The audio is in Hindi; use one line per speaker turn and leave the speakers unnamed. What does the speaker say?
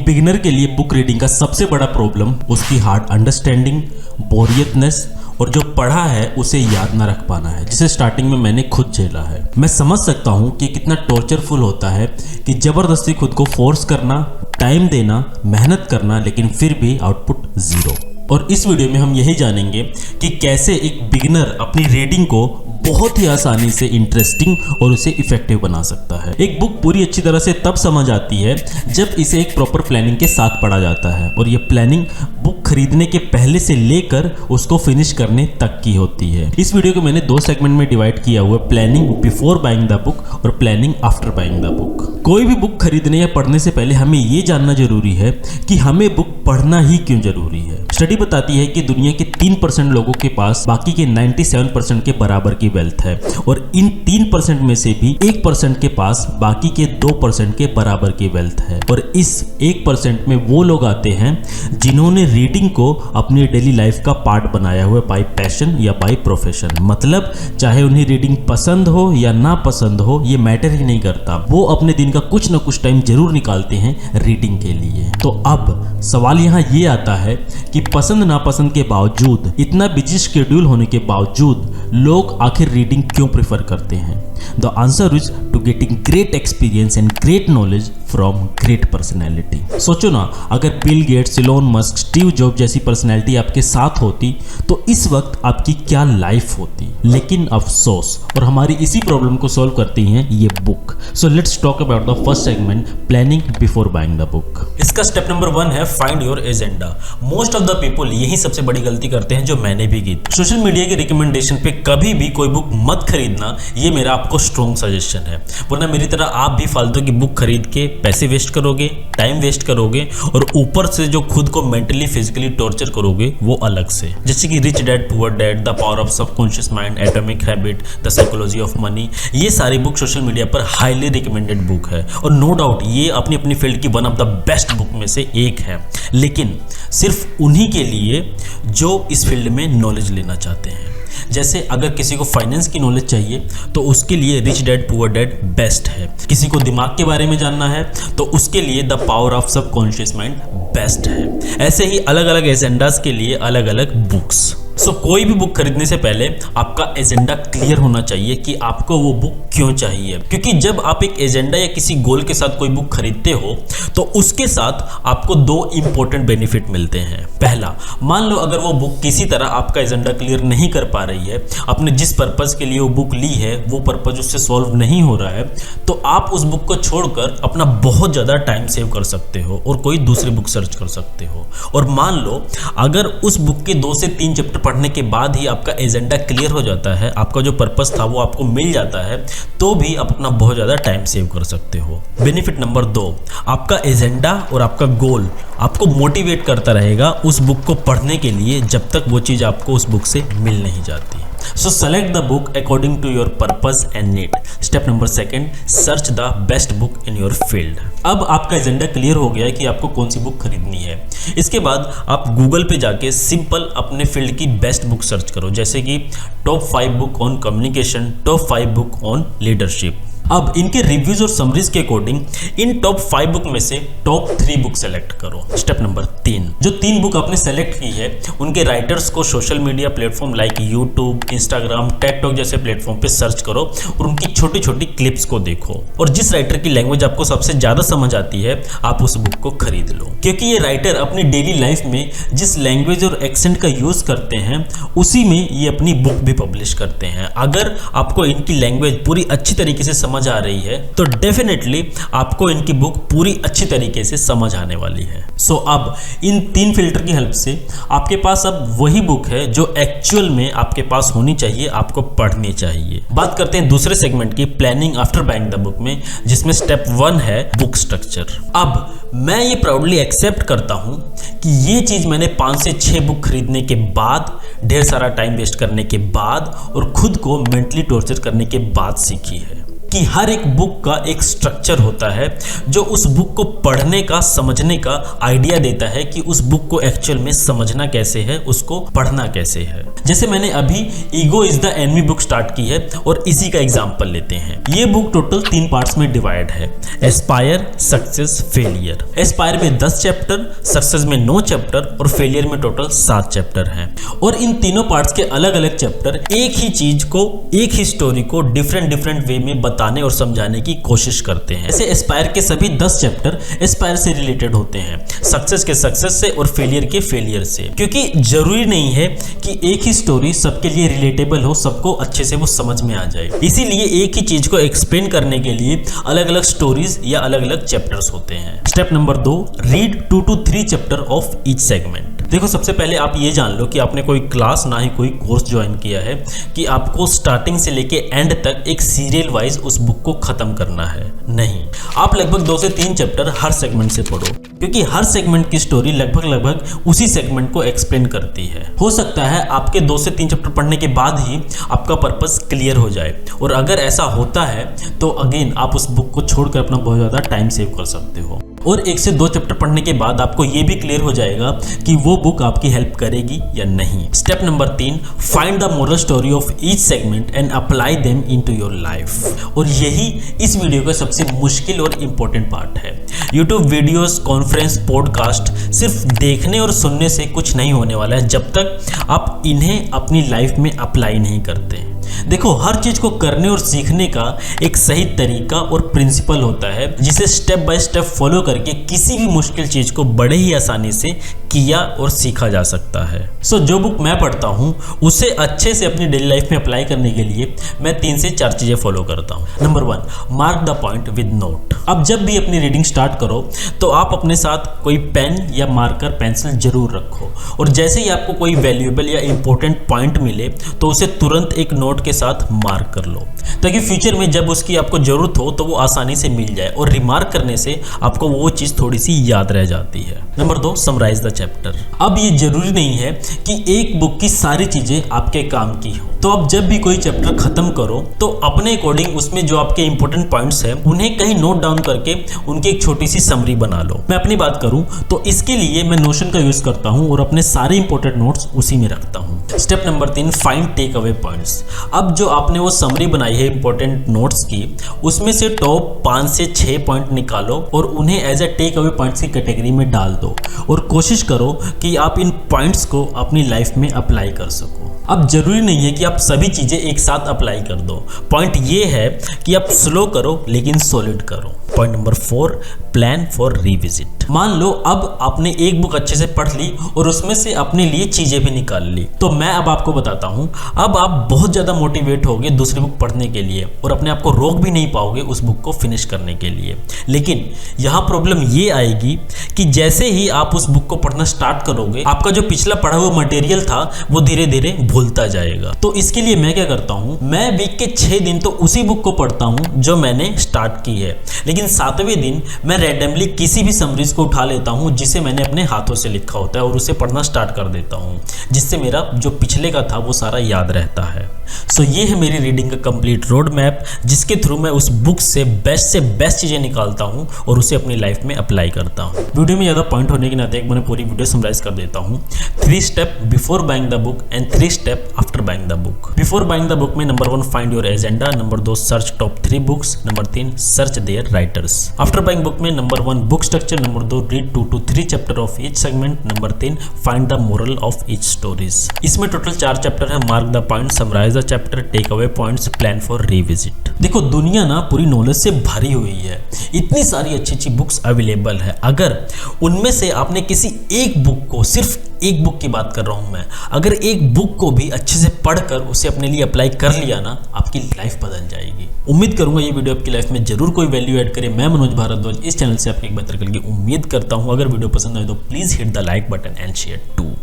एक बिगिनर के लिए बुक रीडिंग का सबसे बड़ा प्रॉब्लम उसकी हार्ड अंडरस्टैंडिंग, बोरियतनेस और जो पढ़ा है उसे याद ना रख पाना है, जिसे स्टार्टिंग में मैंने खुद झेला है। मैं समझ सकता हूँ कि कितना टॉर्चरफुल होता है कि ज़बरदस्ती खुद को फोर्स करना, टाइम देना, मेहनत करना, लेकिन फिर भी आउटपुट ज़ीरो। और इस वीडियो में हम यही जानेंगे कि कैसे एक बिगिनर अपनी रीडिंग को बहुत ही आसानी से इंटरेस्टिंग और उसे इफेक्टिव बना सकता है। एक बुक पूरी अच्छी तरह से तब समझ आती है जब इसे एक प्रॉपर प्लानिंग के साथ पढ़ा जाता है, और ये प्लानिंग बुक खरीदने के पहले से लेकर उसको फिनिश करने तक की होती है। इस वीडियो को मैंने 2 सेगमेंट में डिवाइड किया हुआ है, planning before buying the book और planning after buying the book. कोई भी बुक खरीदने या पढ़ने से पहले हमें ये जानना जरूरी है कि हमें बुक पढ़ना ही क्यों जरूरी है। स्टडी बताती है कि दुनिया के 3% लोगों के पास बाकी के 97% के बराबर की वेल्थ है, और इन 3% में से भी 1% के पास बाकी के 2% के बराबर की वेल्थ है। और इस 1% में वो लोग आते हैं जिन्होंने रीडिंग को अपनी डेली लाइफ का पार्ट बनाया हुआ, बाय पैशन या बाय प्रोफेशन। मतलब चाहे उन्हें रीडिंग पसंद हो या ना पसंद हो, ये मैटर ही नहीं करता, वो अपने दिन का कुछ ना कुछ टाइम जरूर निकालते हैं रीडिंग के लिए। तो अब सवाल यहाँ ये आता है कि पसंद नापसंद के बावजूद, इतना बिजी शेड्यूल होने के बावजूद लोग आखिर रीडिंग क्यों प्रेफर करते हैं? The answer is to getting great experience and great knowledge from great personality. सोचो ना, अगर Bill Gates, Elon Musk, Steve Job जैसी पर्सनैलिटी आपके साथ होती तो इस वक्त आपकी क्या लाइफ होती। लेकिन अफसोस, और हमारी इसी प्रॉब्लम को सॉल्व करती हैं ये book. So let's talk about the first segment, planning before buying the book. इसका स्टेप नंबर 1 है find your agenda. Most of the people यही सबसे बड़ी गलती करते हैं, जो मैंने भी की। सोशल मीडिया के रिकमेंडेशन पे कभी भी कोई बुक मत खरीदना, ये मेरा आपको स्ट्रॉन्ग सजेशन है, वरना मेरी तरह आप भी फालतू की बुक खरीद के पैसे वेस्ट करोगे, टाइम वेस्ट करोगे, और ऊपर से जो खुद को मेंटली फिजिकली टॉर्चर करोगे वो अलग से। जैसे कि rich dad poor dad, the power of subconscious mind, atomic habit, the psychology of money, ये सारी बुक सोशल मीडिया पर हाईली रिकमेंडेड बुक है, और नो डाउट ये अपनी अपनी फील्ड की one of the best book में से एक है, लेकिन सिर्फ उन्हीं के लिए जो इस फील्ड में नॉलेज लेना चाहते हैं। जैसे अगर किसी को फाइनेंस की नॉलेज चाहिए तो उसके लिए rich dad poor dad best है, किसी को दिमाग के बारे में जानना है तो उसके लिए the power of subconscious mind best है। ऐसे ही अलग अलग एजेंडाज के लिए अलग अलग बुक्स। सो कोई भी बुक खरीदने से पहले आपका एजेंडा क्लियर होना चाहिए कि आपको वो बुक क्यों चाहिए, क्योंकि जब आप एक एजेंडा या किसी गोल के साथ कोई बुक खरीदते हो तो उसके साथ आपको 2 इंपॉर्टेंट बेनिफिट मिलते हैं। पहला, मान लो अगर वो बुक किसी तरह आपका एजेंडा क्लियर नहीं कर पा रही है, आपने जिस पर्पज़ के लिए वो बुक ली है वो पर्पज़ उससे सॉल्व नहीं हो रहा है, तो आप उस बुक को छोड़कर अपना बहुत ज़्यादा टाइम सेव कर सकते हो और कोई दूसरी बुक सर्च कर सकते हो। और मान लो अगर उस बुक के 2 से 3 चैप्टर पढ़ने के बाद ही आपका एजेंडा क्लियर हो जाता है, आपका जो पर्पस था वो आपको मिल जाता है, तो भी आप अपना बहुत ज़्यादा टाइम सेव कर सकते हो। बेनिफिट नंबर 2, आपका एजेंडा और आपका गोल आपको मोटिवेट करता रहेगा उस बुक को पढ़ने के लिए जब तक वो चीज़ आपको उस बुक से मिल नहीं जाती। So select the book according to your purpose and need. Step number 2, search the best book in your field. अब आपका एजेंडा क्लियर हो गया है कि आपको कौन सी बुक खरीदनी है। इसके बाद आप गूगल पे जाके सिंपल अपने फील्ड की बेस्ट बुक सर्च करो, जैसे कि top 5 book on communication, top 5 book on leadership. अब इनके रिव्यूज और समरीज के अकॉर्डिंग इन टॉप 5 बुक में से टॉप 3 बुक सेलेक्ट करो। स्टेप नंबर 3, जो 3 बुक आपने सेलेक्ट की है उनके राइटर्स को social media platform like YouTube, Instagram, Ted talk जैसे प्लेटफॉर्म पे सर्च करो और उनकी छोटी छोटी क्लिप्स को देखो, और जिस राइटर की लैंग्वेज आपको सबसे ज्यादा समझ आती है आप उस बुक को खरीद लो, क्योंकि ये राइटर अपनी डेली लाइफ में जिस लैंग्वेज और एक्सेंट का यूज करते हैं उसी में ये अपनी बुक भी पब्लिश करते हैं। अगर आपको इनकी लैंग्वेज पूरी अच्छी तरीके से समझ आ रही है तो डेफिनेटली आपको इनकी बुक पूरी अच्छी तरीके से समझ आने वाली है। सो अब इन 3 फिल्टर की हेल्प से आपके पास अब वही बुक है जो एक्चुअल में आपके पास होनी चाहिए, आपको पढ़नी चाहिए। बात करते हैं दूसरे सेगमेंट की, planning after buying the book में, जिसमें स्टेप 1 है बुक स्ट्रक्चर। अब मैं ये प्राउडली एक्सेप्ट करता हूं कि ये चीज मैंने 5 से 6 बुक खरीदने के बाद, ढेर सारा टाइम वेस्ट करने के बाद और खुद को मेंटली टॉर्चर करने के बाद सीखी है। कि हर एक बुक का एक स्ट्रक्चर होता है जो उस बुक को पढ़ने का, समझने का आइडिया देता है कि उस बुक को एक्चुअल में समझना कैसे है, उसको पढ़ना कैसे है। जैसे मैंने अभी ego is the enemy book start की है और इसी का एग्जांपल लेते हैं। ये बुक टोटल 3 पार्ट्स में डिवाइड है, एस्पायर, सक्सेस, फेलियर। एस्पायर में 10 चैप्टर, सक्सेस में 9 चैप्टर और फेलियर में टोटल 7 चैप्टर हैं। और इन तीनों पार्ट्स के अलग अलग चैप्टर एक ही चीज को, एक ही स्टोरी को डिफरेंट वे में बताने और समझाने की कोशिश करते हैं। ऐसे एस्पायर के सभी 10 चैप्टर एस्पायर से रिलेटेड होते हैं, सक्सेस के सक्सेस से और फेलियर के फेलियर से, क्योंकि जरूरी नहीं है कि एक ही स्टोरी सबके लिए रिलेटेबल हो, सबको अच्छे से वो समझ में आ जाए। इसीलिए एक ही चीज को एक्सप्लेन करने के लिए अलग अलग स्टोरीज या अलग अलग चैप्टर्स होते हैं। Step number 2, read 2 to 3 chapter of each segment. देखो, सबसे पहले आप ये जान लो कि आपने कोई क्लास ना ही कोई कोर्स ज्वाइन किया है कि आपको स्टार्टिंग से लेके एंड तक एक सीरियल वाइज उस बुक को खत्म करना है। नहीं, आप लगभग 2 से 3 चैप्टर हर सेगमेंट से पढ़ो, क्योंकि हर सेगमेंट की स्टोरी लगभग उसी सेगमेंट को एक्सप्लेन करती है। हो सकता है आपके 2 से 3 चैप्टर पढ़ने के बाद ही आपका पर्पस क्लियर हो जाए, और अगर ऐसा होता है तो अगेन आप उस बुक को छोड़कर अपना बहुत ज़्यादा टाइम सेव कर सकते हो। और 1 से 2 चैप्टर पढ़ने के बाद आपको ये भी क्लियर हो जाएगा कि वो बुक आपकी हेल्प करेगी या नहीं। Step number 3, find the moral story of each segment and apply them into your life. और यही इस वीडियो का सबसे मुश्किल और इम्पोर्टेंट पार्ट है। यूट्यूब वीडियोस, कॉन्फ्रेंस, पॉडकास्ट सिर्फ देखने और सुनने से कुछ नहीं होने वाला है जब तक आप इन्हें अपनी लाइफ में अप्लाई नहीं करते। देखो, हर चीज को करने और सीखने का एक सही तरीका और प्रिंसिपल होता है, जिसे स्टेप बाय स्टेप फॉलो करके किसी भी मुश्किल चीज को बड़े ही आसानी से किया और सीखा जा सकता है। सो जो बुक मैं पढ़ता हूँ उसे अच्छे से अपनी डेली लाइफ में अप्लाई करने के लिए मैं 3 से 4 चीजें फॉलो करता हूँ। Number 1, mark the point with note. अब जब भी अपनी रीडिंग स्टार्ट करो तो आप अपने साथ कोई पेन या मार्कर, पेंसिल जरूर रखो, और जैसे ही आपको कोई वैल्यूएबल या इंपॉर्टेंट पॉइंट मिले तो उसे तुरंत एक नोट के साथ मार्क कर लो, ताकि फ्यूचर में जब उसकी आपको जरूरत हो तो वो आसानी से मिल जाए, और रिमार्क करने से आपको वो चीज थोड़ी सी याद रह जाती है। Number 2, summarise the chapter. अब ये जरूरी नहीं है कि एक बुक की सारी चीजें आपके काम की हो, तो आप जब भी कोई चैप्टर खत्म करो तो अपने अकॉर्डिंग उसमें जो आपके इंपॉर्टेंट पॉइंट्स हैं उन्हें कहीं नोट डाउन करके उनकी एक छोटी सी समरी बना लो। मैं अपनी बात करूं तो इसके लिए मैं नोशन का यूज करता हूं और अपने सारे इंपॉर्टेंट नोट्स उसी में रखता हूं। Step number 3, find take away points. अब जो आपने वो समरी बनाई है इंपॉर्टेंट नोट्स की, उसमें से टॉप 5 से 6 पॉइंट निकालो और उन्हें as a take away points की कैटेगरी में डाल दो, और कोशिश करो कि आप इन पॉइंट्स को अपनी लाइफ में अप्लाई कर सको। अब जरूरी नहीं है कि आप सभी चीजें एक साथ अप्लाई कर दो। पॉइंट ये है कि आप स्लो करो लेकिन सॉलिड करो। Point number 4, plan for revisit. मान लो अब आपने एक बुक अच्छे से पढ़ ली और उसमें से अपने लिए चीजें भी निकाल ली, तो मैं अब आपको बताता हूं, अब आप बहुत ज्यादा मोटिवेट होगे दूसरी बुक पढ़ने के लिए और अपने आप को रोक भी नहीं पाओगे उस बुक को फिनिश करने के लिए। लेकिन यहाँ प्रॉब्लम ये आएगी कि जैसे ही आप उस बुक को पढ़ना स्टार्ट करोगे, आपका जो पिछला पढ़ा हुआ मटेरियल था वो धीरे धीरे भूलता जाएगा। तो इसके लिए मैं क्या करता हूँ, मैं वीक के 6 दिन तो उसी बुक को पढ़ता हूँ जो मैंने स्टार्ट की है, लेकिन 7वें दिन मैं रैंडमली किसी भी समरीज को उठा लेता हूँ जिसे मैंने अपने हाथों से लिखा होता है और उसे पढ़ना स्टार्ट कर देता हूँ, जिससे मेरा जो पिछले का था वो सारा याद रहता है। सो ये है मेरी रीडिंग का कंप्लीट रोड मैप, जिसके थ्रू मैं उस बुक से बेस्ट चीजें निकालता हूँ और उसे अपनी लाइफ में अप्लाई करता हूँ। वीडियो में ज्यादा पॉइंट होने के नाते मैंने पूरी वीडियो समराइज कर देता हूँ। 3 step before buying the book and 3 step after buying the book. Before buying the book में number 1, find your agenda. Number 2, search top 3 books. Number 3, search their writers. After buying book में number 1, book structure. Number 2, read 2 to 3 chapter of each segment. Number 3, find the moral of each stories. इसमें टोटल 4 चैप्टर है। Mark the point, summarise the chapter, take away points, plan for revisit. देखो, दुनिया ना पूरी नॉलेज से भरी हुई है, इतनी सारी अच्छी बुक्स अवेलेबल है। अगर उनमें से आपने किसी एक बुक को, सिर्फ एक बुक की बात कर रहा हूं मैं, अगर एक बुक को भी अच्छे से पढ़कर उसे अपने लिए अप्लाई कर लिया ना, आपकी लाइफ बदल जाएगी। उम्मीद करूंगा ये वीडियो आपकी लाइफ में जरूर कोई वैल्यू ऐड करे। मैं मनोज भारद्वाज इस चैनल से आपकी एक बेहतर कल की उम्मीद करता हूं। अगर वीडियो पसंद आए तो please hit the like button and share.